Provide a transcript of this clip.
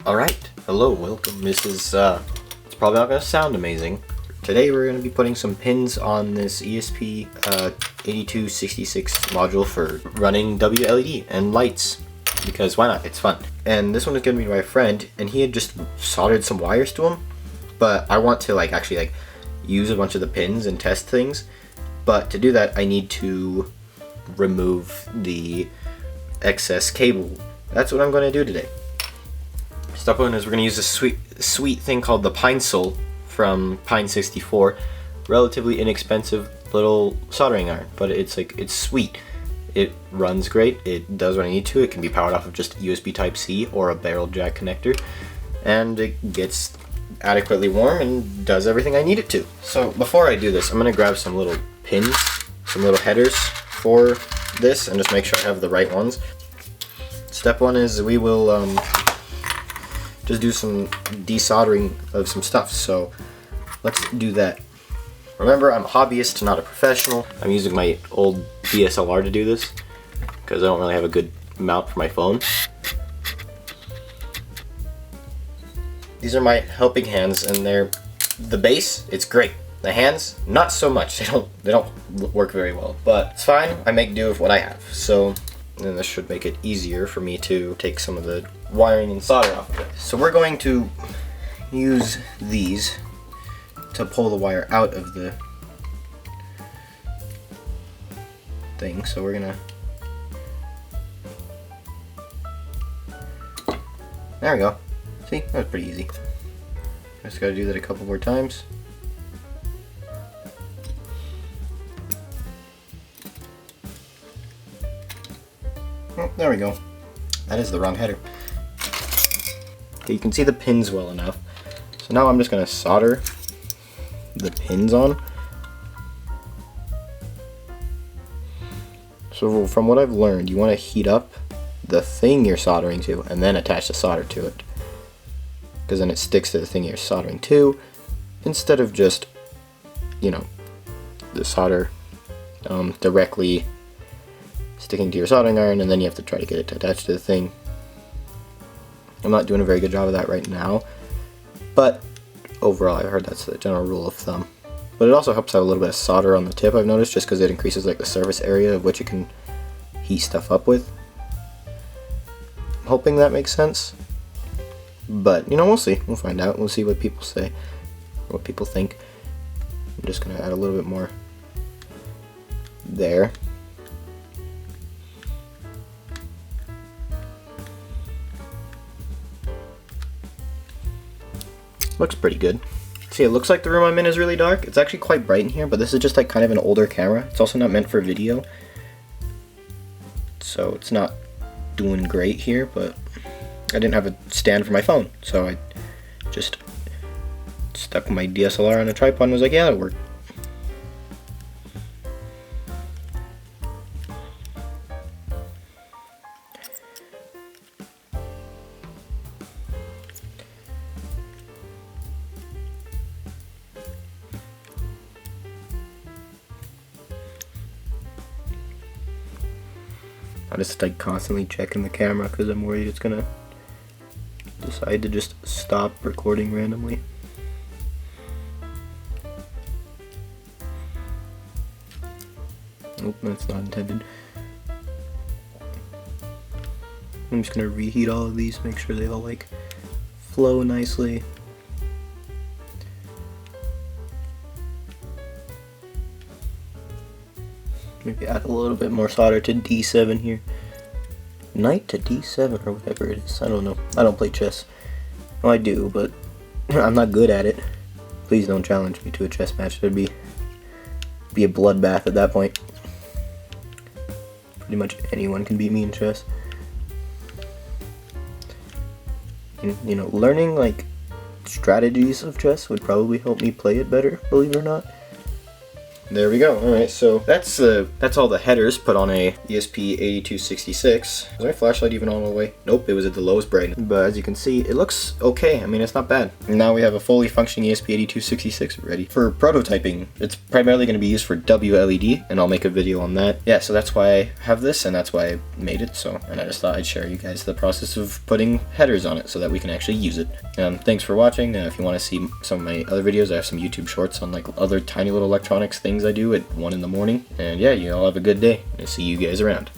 Alright, hello, welcome. This is, it's probably not going to sound amazing. Today we're going to be putting some pins on this ESP8266 module for running WLED and lights. Because why not? It's fun. And this one is going to be my friend, and he had just soldered some wires to him. But I want to actually use a bunch of the pins and test things. But to do that, I need to remove the excess cable. That's what I'm going to do today. Step one is we're going to use this sweet thing called the Pine Sol from Pine 64. Relatively inexpensive little soldering iron, but it's sweet. It runs great, it does what I need to, it can be powered off of just USB Type-C or a barrel jack connector, and it gets adequately warm and does everything I need it to. So before I do this, I'm going to grab some little pins, some little headers for this, and just make sure I have the right ones. Step one is we will just do some desoldering of some stuff, so let's do that. Remember, I'm a hobbyist, not a professional. I'm using my old DSLR to do this because I don't really have a good mount for my phone. These are my helping hands, and they're the base. It's great. The hands, not so much. They don't work very well, but it's fine. I make do with what I have. So then this should make it easier for me to take some of the wiring and solder off of it. So we're going to use these to pull the wire out of the thing. So we're gonna, there we go. See, that was pretty easy. Just gotta do that a couple more times. Oh, there we go. That is the wrong header. Okay, you can see the pins well enough. So now I'm just gonna solder the pins on. So from what I've learned, you want to heat up the thing you're soldering to and then attach the solder to it, because then it sticks to the thing you're soldering to instead of just, you know, the solder directly sticking to your soldering iron and then you have to try to get it to attach to the thing. I'm not doing a very good job of that right now, but overall, I heard that's the general rule of thumb. But it also helps have a little bit of solder on the tip, I've noticed, just because it increases the surface area of which you can heat stuff up with. I'm hoping that makes sense. But, you know, we'll see. We'll find out. We'll see what people say, or what people think. I'm just going to add a little bit more there. Looks pretty good. See, it looks like the room I'm in is really dark. It's actually quite bright in here, but this is just kind of an older camera. It's also not meant for video, so it's not doing great here, but I didn't have a stand for my phone, so I just stuck my DSLR on a tripod and was like, yeah, that'll work. I just constantly checking the camera because I'm worried it's gonna decide to just stop recording randomly. Nope, that's not intended. I'm just gonna reheat all of these, make sure they all flow nicely. Maybe add a little bit more solder to D7 here. Knight to D7 or whatever it is. I don't know. I don't play chess. Well, I do, but I'm not good at it. Please don't challenge me to a chess match. There'd be a bloodbath at that point. Pretty much anyone can beat me in chess. And, you know, learning strategies of chess would probably help me play it better, believe it or not. There we go. Alright, so that's all the headers put on a ESP8266. Was my flashlight even on all the way? Nope, it was at the lowest brightness. But as you can see, it looks okay. I mean, it's not bad. And now we have a fully functioning ESP8266 ready for prototyping. It's primarily going to be used for WLED, and I'll make a video on that. Yeah, so that's why I have this, and that's why I made it. So, and I just thought I'd share you guys the process of putting headers on it so that we can actually use it. Thanks for watching. If you want to see some of my other videos, I have some YouTube shorts on like other tiny little electronics things I do at 1 in the morning. And yeah, you all have a good day. I'll see you guys around.